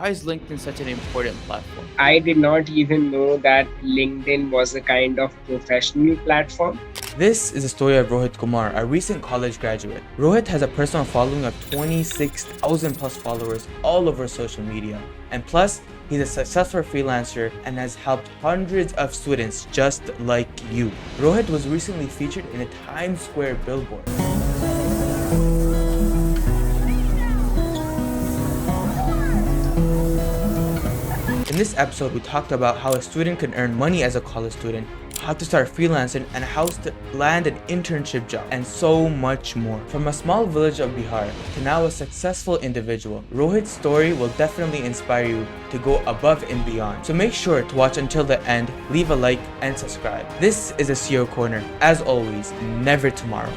Why is LinkedIn such an important platform? I did not even know that LinkedIn was a kind of professional platform. This is the story of Rohit Kumar, a recent college graduate. Rohit has a personal following of 26,000 plus followers all over social media. And plus, he's a successful freelancer and has helped hundreds of students just like you. Rohit was recently featured in a Times Square billboard. In this episode, we talked about how a student can earn money as a college student, how to start freelancing, and how to land an internship job, and so much more. From a small village of Bihar to now a successful individual, Rohit's story will definitely inspire you to go above and beyond. So make sure to watch until the end, leave a like, and subscribe. This is a CEO Corner. As always, never tomorrow.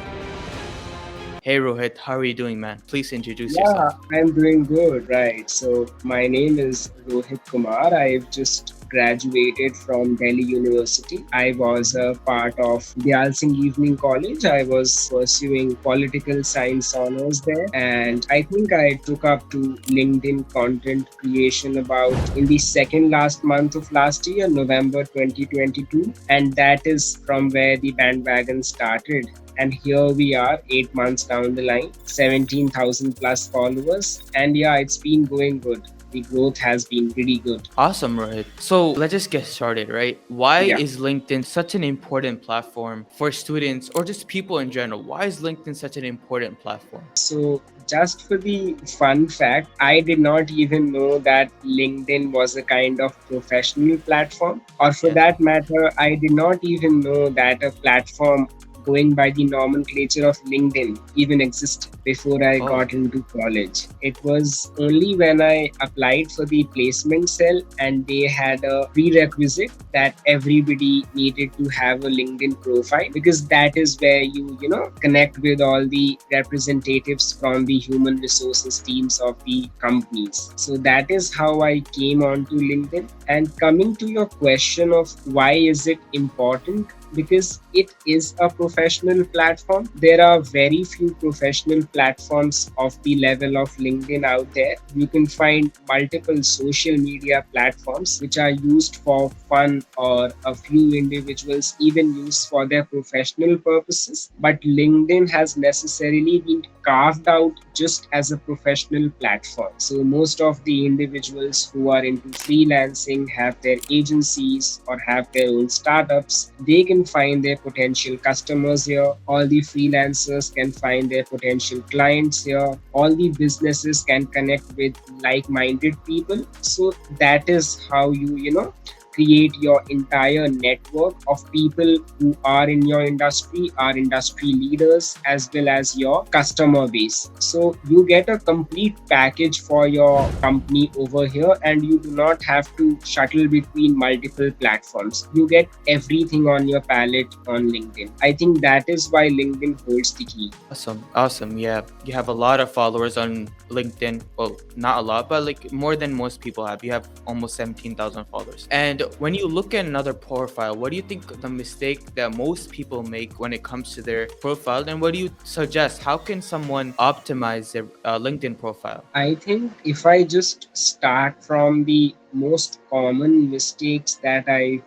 Hey Rohit, how are you doing, man? Please introduce Yeah, yourself. I'm doing good, right? So, my name is Rohit Kumar. I've just graduated from Delhi University. I was a part of Dayal Singh Evening College. I was pursuing political science honors there, and I think I took up to LinkedIn content creation about in the second last month of last year, November 2022, and that is from where the bandwagon started. And here we are, 8 months down the line, 17,000 plus followers. And yeah, it's been going good. The growth has been pretty good. Awesome, Rohit. So let's just get started, right? Why Yeah. is LinkedIn such an important platform for students or just people in general? Why is LinkedIn such an important platform? So, just for the fun fact, I did not even know that LinkedIn was a kind of professional platform. Or for Yeah. that matter, I did not even know that a platform going by the nomenclature of LinkedIn even existed before I Oh, got into college. It was only when I applied for the placement cell and they had a prerequisite that everybody needed to have a LinkedIn profile because that is where you connect with all the representatives from the human resources teams of the companies. So that is how I came onto LinkedIn. And coming to your question of why is it important, because it is a professional platform. There are very few professional platforms of the level of LinkedIn out there. You can find multiple social media platforms which are used for fun, or a few individuals even use for their professional purposes. But LinkedIn has necessarily been carved out just as a professional platform. So most of the individuals who are into freelancing, have their agencies or have their own startups, they can find their potential customers here. All the freelancers can find their potential clients here. All the businesses can connect with like-minded people. So that is how you create your entire network of people who are in your industry, are industry leaders, as well as your customer base. So you get a complete package for your company over here, and you do not have to shuttle between multiple platforms. You get everything on your palette on LinkedIn. I think that is why LinkedIn holds the key. awesome. Awesome. Yeah. You have a lot of followers on LinkedIn. Well, not a lot, but like more than most people have. You have almost 17,000 followers. And when you look at another profile, what do you think the mistake that most people make when it comes to their profile? And what do you suggest? How can someone optimize their LinkedIn profile? I think if I just start from the most common mistakes that I've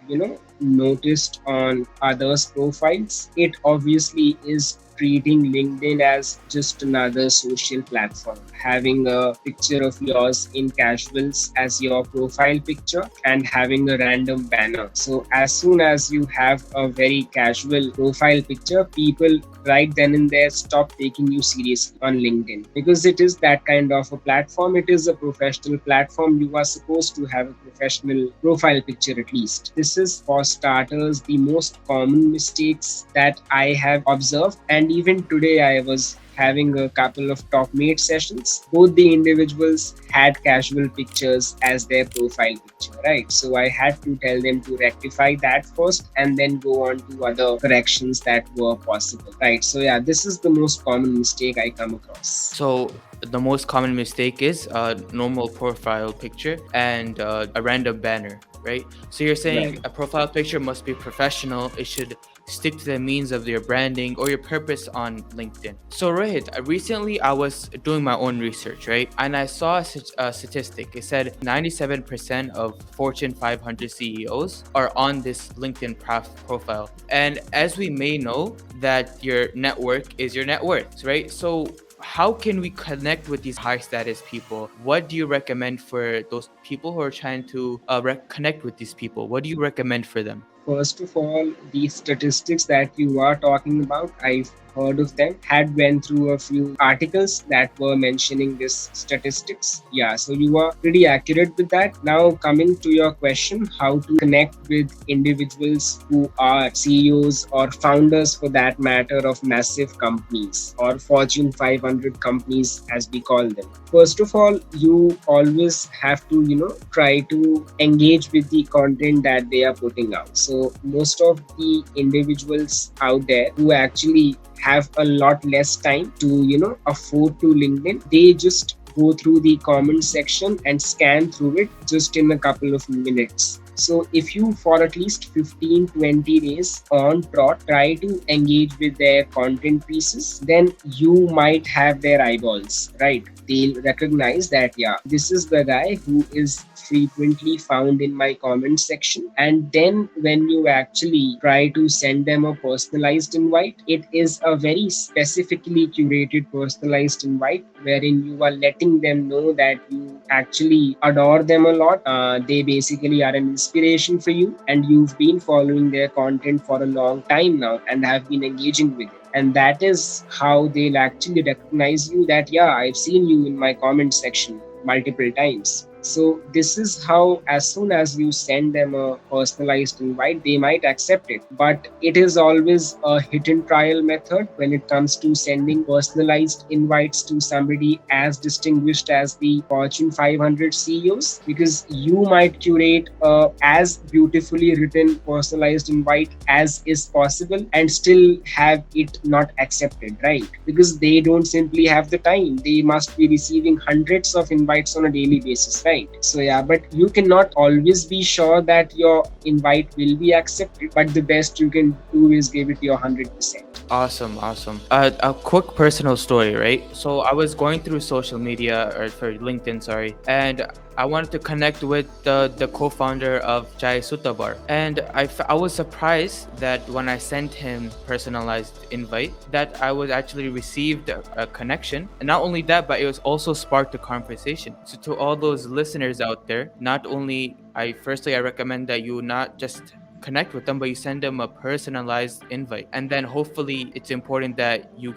noticed on others' profiles, it obviously is treating LinkedIn as just another social platform, having a picture of yours in casuals as your profile picture and having a random banner. So as soon as you have a very casual profile picture, people right then and there stop taking you seriously on LinkedIn, because it is that kind of a platform. It is a professional platform. You are supposed to have a professional profile picture at least. This is, for starters, the most common mistakes that I have observed. And even today, I was having a couple of top mate sessions. Both the individuals had casual pictures as their profile picture, right? So I had to tell them to rectify that first and then go on to other corrections that were possible, right? So yeah, this is the most common mistake I come across. So the most common mistake is a normal profile picture and a random banner. right? So you're saying Right. a profile picture must be professional. It should stick to the means of your branding or your purpose on LinkedIn. So Rohit, recently I was doing my own research, right? And I saw a statistic. It said 97% of Fortune 500 CEOs are on this LinkedIn profile. And as we may know, that your network is your net worth, right? So how can we connect with these high status people? What do you recommend for those people who are trying to connect with these people? What do you recommend for them? First of all, the statistics that you are talking about, I've heard of them, had went through a few articles that were mentioning this statistics. Yeah, so you are pretty accurate with that. Now coming to your question, how to connect with individuals who are CEOs or founders for that matter of massive companies or Fortune 500 companies as we call them. First of all, you always have to try to engage with the content that they are putting out. So most of the individuals out there who actually have a lot less time to afford to LinkedIn, they just go through the comment section and scan through it just in a couple of minutes. So if you for at least 15-20 days on trot try to engage with their content pieces, then you might have their eyeballs, right? They'll recognize that, yeah, this is the guy who is frequently found in my comment section. And then when you actually try to send them a personalized invite, it is a very specifically curated personalized invite wherein you are letting them know that you actually adore them a lot. They basically are an inspiration for you, and you've been following their content for a long time now and have been engaging with it. And that is how they'll actually recognize you, that yeah, I've seen you in my comment section multiple times. So this is how, as soon as you send them a personalized invite, they might accept it. But it is always a hit and trial method when it comes to sending personalized invites to somebody as distinguished as the Fortune 500 CEOs, because you might curate a as beautifully written personalized invite as is possible and still have it not accepted, right? Because they don't simply have the time. They must be receiving hundreds of invites on a daily basis, right? So yeah, but you cannot always be sure that your invite will be accepted, but the best you can do is give it your 100%. Awesome, awesome. A quick personal story, right? So I was going through social media, or for LinkedIn, sorry, and I wanted to connect with the co-founder of Jai Sutabar, and I was surprised that when I sent him personalized invite, that I was actually received a connection, and not only that, but it was also sparked a conversation. So to all those listeners out there, not only I recommend that you not just connect with them, but you send them a personalized invite. And then hopefully it's important that you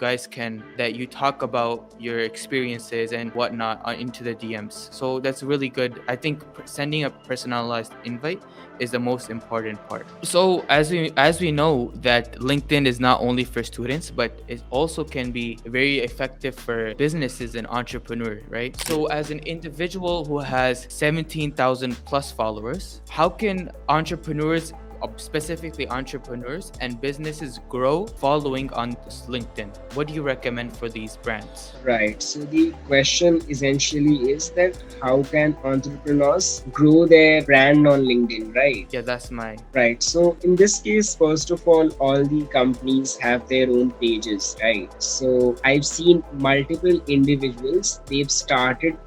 talk about your experiences and whatnot into the DMs. So that's really good. I think sending a personalized invite is the most important part. So as we know that LinkedIn is not only for students, but it also can be very effective for businesses and entrepreneurs, right? So as an individual who has 17,000 plus followers, how can entrepreneurs, specifically entrepreneurs and businesses, grow following on LinkedIn? What do you recommend for these brands? Right. So the question essentially is that how can entrepreneurs grow their brand on LinkedIn, right? Yeah, that's my Right. So in this case, first of all the companies have their own pages, right? So I've seen multiple individuals, they've started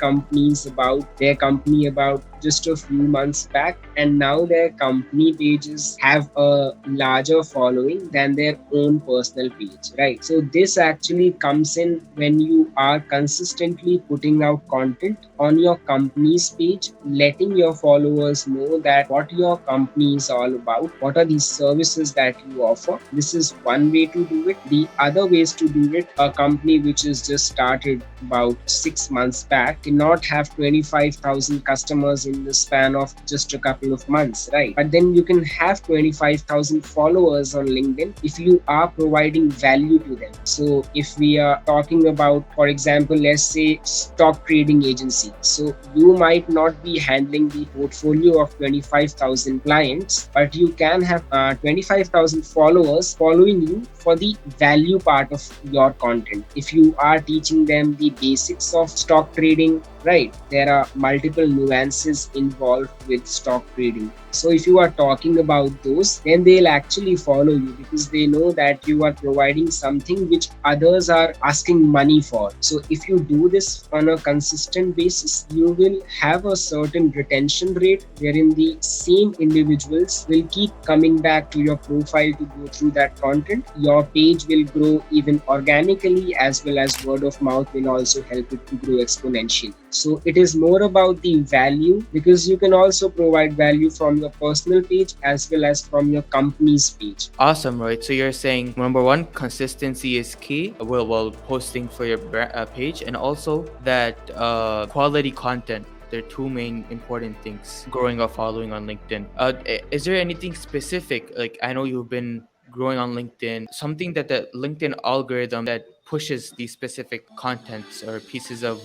their company about just a few months back, and now their company pages have a larger following than their own personal page, right? So this actually comes in when you are consistently putting out content on your company's page, letting your followers know that what your company is all about, what are these services that you offer. This is one way to do it. The other ways to do it, a company which is just started about 6 months back cannot have 25,000 customers in the span of just a couple of months, right? But then you can have 25,000 followers on LinkedIn if you are providing value to them. So if we are talking about, for example, let's say stock trading agency, so you might not be handling the portfolio of 25,000 clients, but you can have 25,000 followers following you for the value part of your content. If you are teaching them the basics of stock trading, right, there are multiple nuances is involved with stock trading. So if you are talking about those, then they'll actually follow you because they know that you are providing something which others are asking money for. So if you do this on a consistent basis, you will have a certain retention rate wherein the same individuals will keep coming back to your profile to go through that content. Your page will grow even organically, as well as word of mouth will also help it to grow exponentially. So it is more about the value, because you can also provide value from your personal page as well as from your company's page. Awesome, right? So you're saying number one, consistency is key while posting for your page, and also that quality content. They're two main important things growing a following on LinkedIn. Is there anything specific? Like, I know you've been growing on LinkedIn, something that the LinkedIn algorithm that pushes these specific contents or pieces of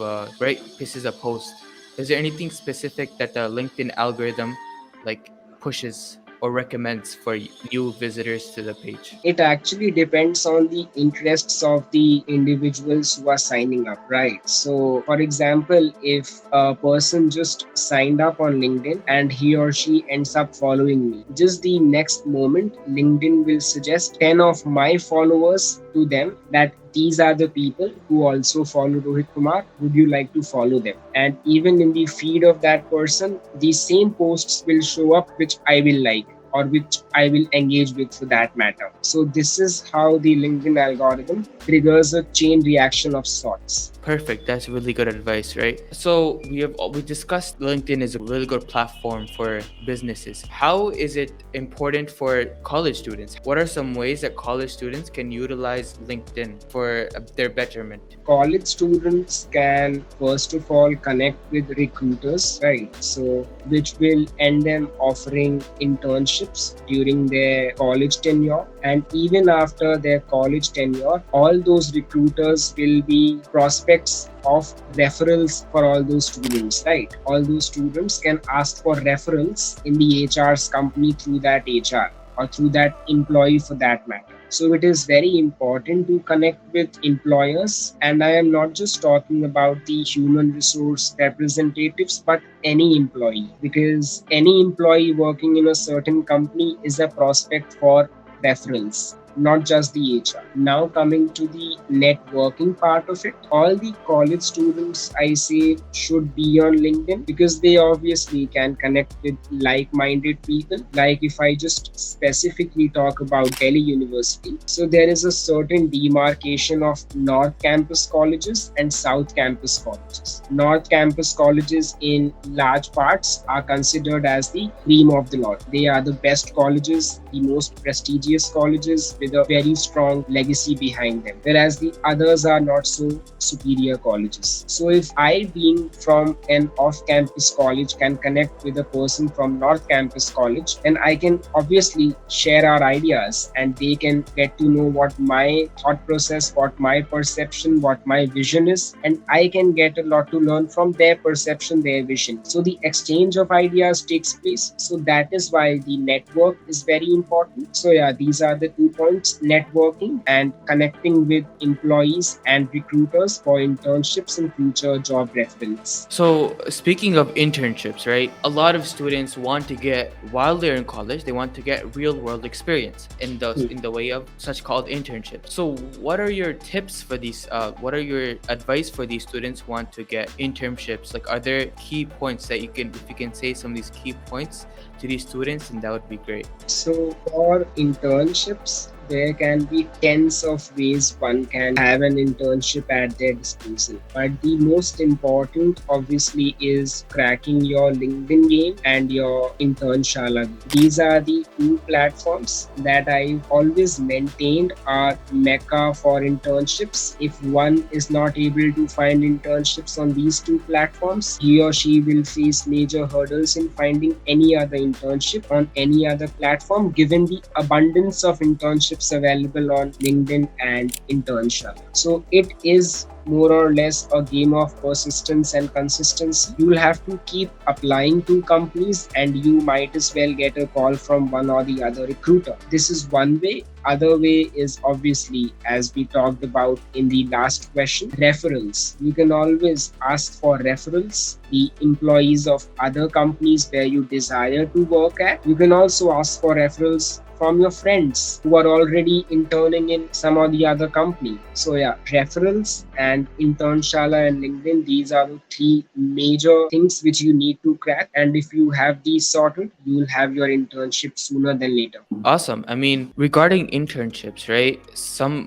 pieces of post. Is there anything specific that the LinkedIn algorithm like pushes or recommends for new visitors to the page? It actually depends on the interests of the individuals who are signing up, right? So for example, if a person just signed up on LinkedIn and he or she ends up following me, just the next moment LinkedIn will suggest 10 of my followers to them that these are the people who also follow Rohit Kumar. Would you like to follow them? And even in the feed of that person, the same posts will show up which I will like, or which I will engage with for that matter. So this is how the LinkedIn algorithm triggers a chain reaction of sorts. Perfect. That's really good advice, right? So we discussed LinkedIn is a really good platform for businesses. How is it important for college students? What are some ways that college students can utilize LinkedIn for their betterment? College students can first of all connect with recruiters, right? So which will end them offering internships during their college tenure, and even after their college tenure, all those recruiters will be prospects of referrals for all those students, right? All those students can ask for referrals in the HR's company through that HR or through that employee for that matter. So it is very important to connect with employers, and I am not just talking about the human resource representatives, but any employee, because any employee working in a certain company is a prospect for referrals, not just the HR. Now coming to the networking part of it, all the college students I say should be on LinkedIn because they obviously can connect with like-minded people. Like if I just specifically talk about Delhi University, so there is a certain demarcation of North Campus colleges and South Campus colleges. North Campus colleges in large parts are considered as the cream of the lot. They are the best colleges, the most prestigious colleges with a very strong legacy behind them, whereas the others are not so superior colleges. So if I, being from an off-campus college, can connect with a person from North Campus college, then I can obviously share our ideas and they can get to know what my thought process, what my perception, what my vision is, and I can get a lot to learn from their perception, their vision. So the exchange of ideas takes place. So that is why the network is very important. So yeah, these are the 2 points: networking and connecting with employees and recruiters for internships and future job referrals. So speaking of internships, right? A lot of students want to get, while they're in college, they want to get real world experience in the way of such called internships. So what are your tips for these? What are your advice for these students who want to get internships? Like, are there key points that if you can say some of these key points to these students, and that would be great. So for internships, there can be tens of ways one can have an internship at their disposal. But the most important, obviously, is cracking your LinkedIn game and your Internshala game. These are the 2 platforms that I've always maintained are mecca for internships. If one is not able to find internships on these 2 platforms, he or she will face major hurdles in finding any other internship on any other platform, given the abundance of internships internships available on LinkedIn and Internshala. So it is more or less a game of persistence and consistency. You will have to keep applying to companies and you might as well get a call from one or the other recruiter. This is one way. Other way is obviously, as we talked about in the last question, referrals. You can always ask for referrals, the employees of other companies where you desire to work at. You can also ask for referrals from your friends who are already interning in some or the other company. So yeah, referrals and Internshala and LinkedIn, these are the three major things which you need to crack. And if you have these sorted, you will have your internship sooner than later. Awesome. I mean, regarding internships, right?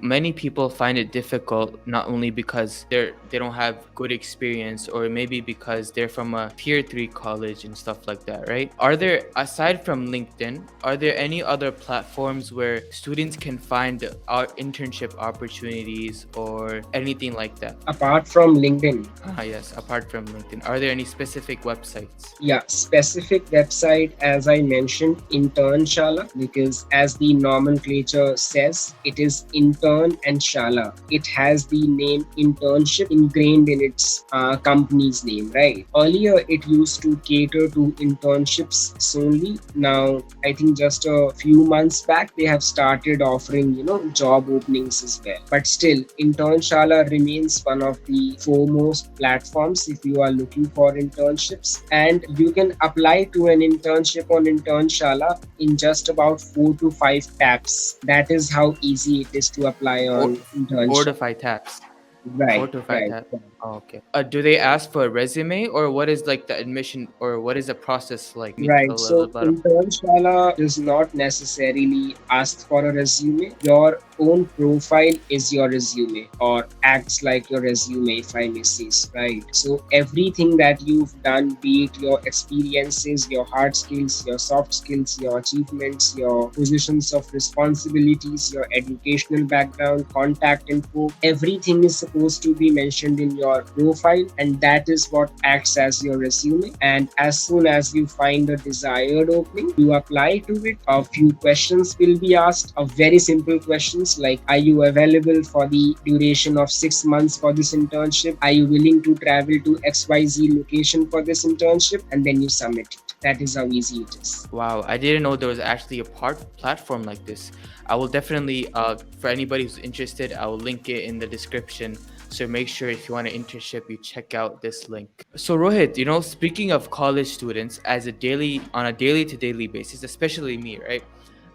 Many people find it difficult not only because they don't have good experience, or maybe because they're from a tier 3 college and stuff like that, right? Are there, aside from LinkedIn, are there any other platforms where students can find our internship opportunities or anything like that? Apart from LinkedIn, Yes, apart from LinkedIn, are there any specific websites? yeah, specific website as I mentioned, Internshala, because as the nomenclature says, it is intern and shala. It has the name internship ingrained in its company's name, right? Earlier, it used to cater to internships solely. Now, I think just a few months back, they have started offering, job openings as well. But still, Internshala remains one of the foremost platforms if you are looking for internships, and you can apply to an internship on Internshala in just about 4 to 5 taps. That is how easy it is to apply Four, on four to Internship. five tabs. Four Right, to five right. tabs. Oh, okay. Do they ask for a resume, or what is like the admission, or what is the process like? Me tell Right. a little So bit. Internshala does not necessarily ask for a resume. Your own profile is your resume or acts like your resume, if I may say, right? So everything that you've done, be it your experiences, your hard skills, your soft skills, your achievements, your positions of responsibilities, your educational background, contact info, everything is supposed to be mentioned in your profile, and that is what acts as your resume. And as soon as you find a desired opening, you apply to it. A few questions will be asked, of very simple questions like, are you available for the duration of 6 months for this internship? Are you willing to travel to XYZ location for this internship? And then you submit it. That is how easy it is. Wow, I didn't know there was actually a platform like this. I will definitely, for anybody who's interested, I will link it in the description. So make sure if you want an internship, you check out this link. So Rohit, speaking of college students, on a daily to daily basis, especially me, right?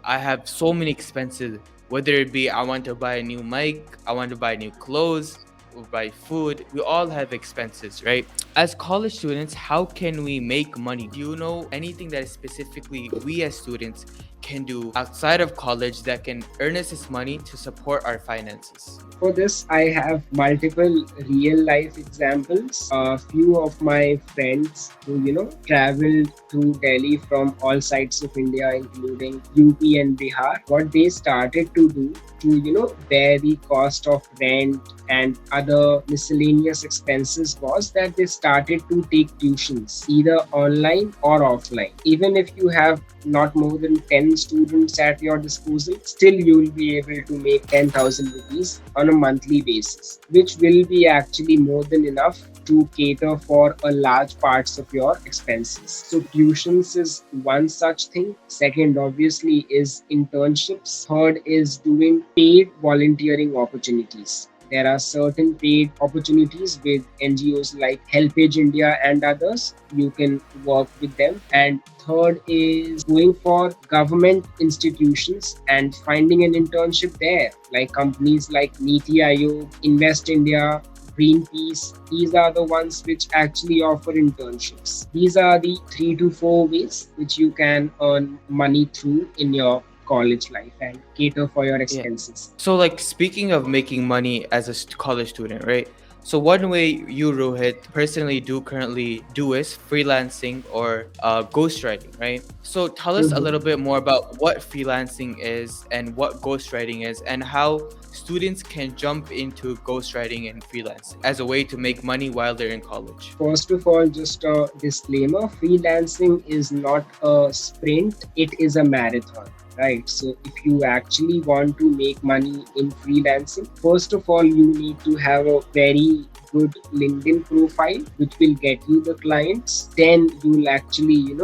I have so many expenses, whether it be I want to buy a new mic, I want to buy new clothes, or buy food. We all have expenses, right? As college students, how can we make money? Do you know anything that is specifically we as students can do outside of college that can earn us this money to support our finances? For this, I have multiple real life examples. A few of my friends who, traveled to Delhi from all sides of India, including UP and Bihar, what they started to do to, bear the cost of rent and other miscellaneous expenses was that they started to take tuitions, either online or offline. Even if you have not more than 10 students at your disposal, still you will be able to make 10,000 rupees on a monthly basis, which will be actually more than enough to cater for a large parts of your expenses. So tuitions is one such thing. Second, obviously, is internships. Third is doing paid volunteering opportunities. There are certain paid opportunities with NGOs like HelpAge India and others. You can work with them. And third is going for government institutions and finding an internship there, like companies like Niti Aayog, Invest India, Greenpeace. These are the ones which actually offer internships. These are the 3 to 4 ways which you can earn money through in your college life and cater for your Yeah. expenses. So, like, speaking of making money as a college student, right? So, one way you, Rohit, personally currently do is freelancing or ghostwriting, right? So, tell us a Mhm. little bit more about what freelancing is and what ghostwriting is, and how students can jump into ghostwriting and freelancing as a way to make money while they're in college. First of all, just a disclaimer, freelancing is not a sprint, it is a marathon. right? So if you actually want to make money in freelancing, first of all, you need to have a very good LinkedIn profile, which will get you the clients. Then you'll actually,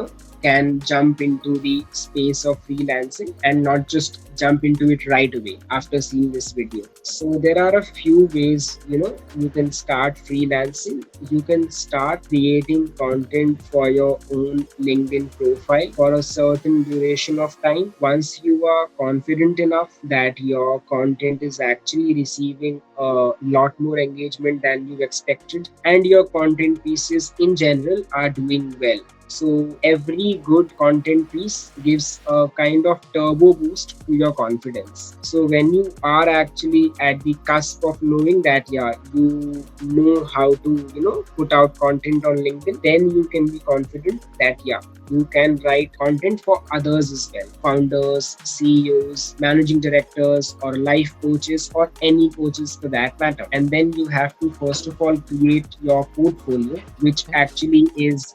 can jump into the space of freelancing and not just jump into it right away after seeing this video. So there are a few ways, you can start freelancing. You can start creating content for your own LinkedIn profile for a certain duration of time. Once you are confident enough that your content is actually receiving a lot more engagement than you expected, and your content pieces in general are doing well. So every good content piece gives a kind of turbo boost to your confidence. So when you are actually at the cusp of knowing that, yeah, you know how to, put out content on LinkedIn, then you can be confident that, yeah, you can write content for others as well. Founders, CEOs, managing directors, or life coaches, or any coaches for that matter. And then you have to first of all create your portfolio, which actually is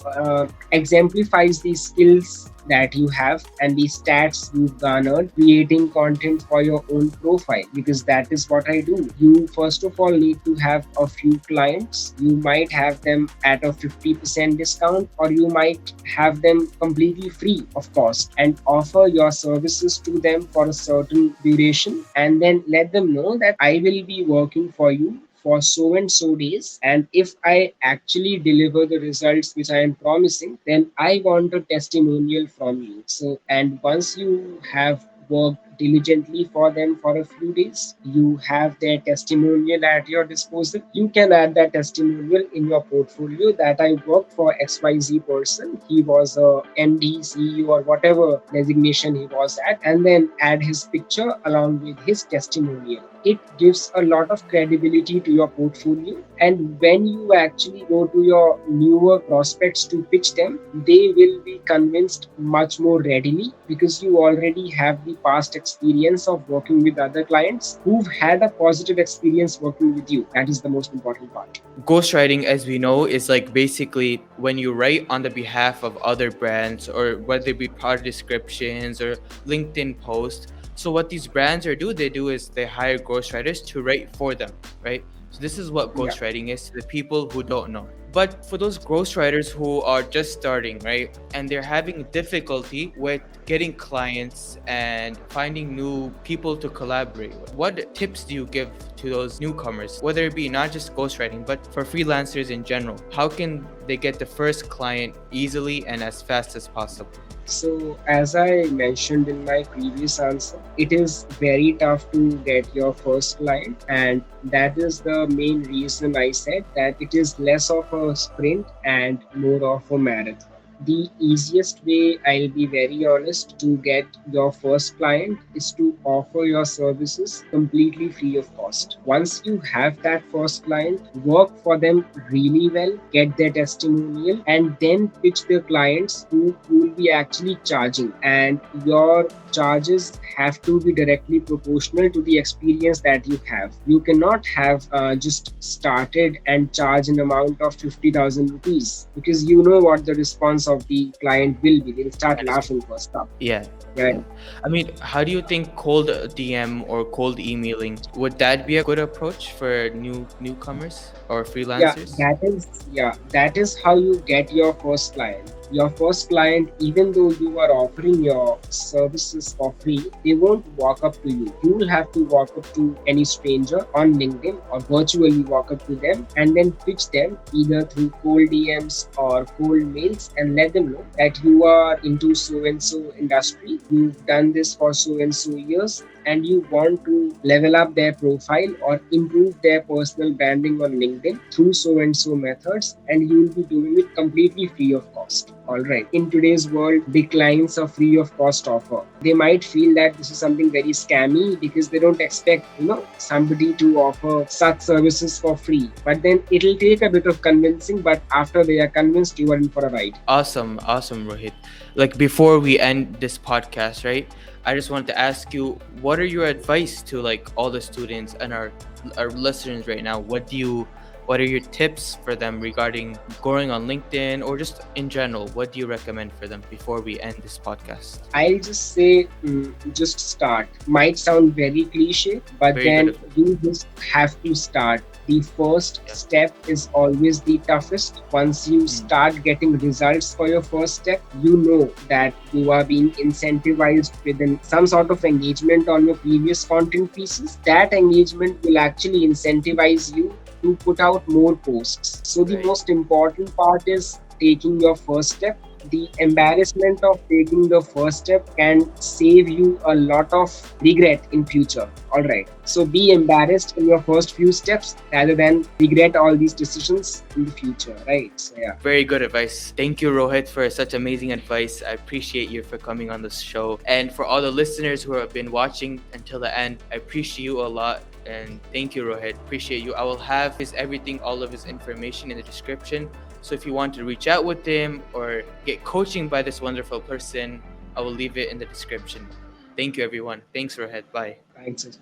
exemplifies the skills that you have and the stats you've garnered creating content for your own profile, because that is what I do. You first of all need to have a few clients. You might have them at a 50% discount, or you might have them completely free of cost, and offer your services to them for a certain duration, and then let them know that I will be working for you for so and so days, and if I actually deliver the results which I am promising, then I want a testimonial from you. So, and once you have worked diligently for them for a few days, you have their testimonial at your disposal. You can add that testimonial in your portfolio that I worked for XYZ person. He was a MD, CEO, or whatever designation he was at, and then add his picture along with his testimonial. It gives a lot of credibility to your portfolio, and when you actually go to your newer prospects to pitch them, they will be convinced much more readily, because you already have the past experience of working with other clients who've had a positive experience working with you. That is the most important part. Ghostwriting, as we know, is like basically when you write on the behalf of other brands, or whether it be product descriptions or LinkedIn posts. So what these brands they do is they hire ghostwriters to write for them, right? So this is what Yeah. ghostwriting is to the people who don't know. But for those ghostwriters who are just starting, right, and they're having difficulty with getting clients and finding new people to collaborate with, what tips do you give to those newcomers, whether it be not just ghostwriting, but for freelancers in general? How can they get the first client easily and as fast as possible? So, as I mentioned in my previous answer, it is very tough to get your first client, and that is the main reason I said that it is less of a sprint and more of a marathon. The easiest way, I'll be very honest, to get your first client is to offer your services completely free of cost. Once you have that first client, work for them really well, get their testimonial, and then pitch the clients who will be actually charging. And your charges have to be directly proportional to the experience that you have. You cannot have just started and charge an amount of 50,000 rupees, because you know what the response of the client will be. They'll start That is true. laughing first up. Yeah. Right. Yeah. I mean, how do you think cold DM or cold emailing, would that be a good approach for newcomers or Yeah, freelancers? that is how you get your first client. Your first client, even though you are offering your services for free, they won't walk up to you. You will have to walk up to any stranger on LinkedIn, or virtually walk up to them and then pitch them either through cold DMs or cold mails, and let them know that you are into so and so industry. You've done this for so and so years, and you want to level up their profile or improve their personal branding on LinkedIn through so and so methods, and you will be doing it completely free of cost. All right. In today's world, big clients are free of cost offer. They might feel that this is something very scammy because they don't expect, somebody to offer such services for free. But then it'll take a bit of convincing, but after they are convinced, you are in for a ride. Awesome, awesome, Rohit. Like before we end this podcast, right? I just wanted to ask you, what are your advice to like all the students and our listeners right now? What do you What are your tips for them regarding growing on LinkedIn or just in general? What do you recommend for them before we end this podcast? I'll just say, just start. Might sound very cliche, but Very good then advice. you just have to start. The first Yeah. step is always the toughest. Once you start getting results for your first step, you know that you are being incentivized within some sort of engagement on your previous content pieces. That engagement will actually incentivize you to put out more posts. So the Right. most important part is taking your first step. The embarrassment of taking the first step can save you a lot of regret in future. All right, so be embarrassed in your first few steps rather than regret all these decisions in the future, right? So yeah. Very good advice. Thank you, Rohit, for such amazing advice. I appreciate you for coming on this show. And for all the listeners who have been watching until the end, I appreciate you a lot. And thank you, Rohit. Appreciate you. I will have all of his information in the description. So if you want to reach out with him or get coaching by this wonderful person, I will leave it in the description. Thank you, everyone. Thanks, Rohit. Bye. Thanks.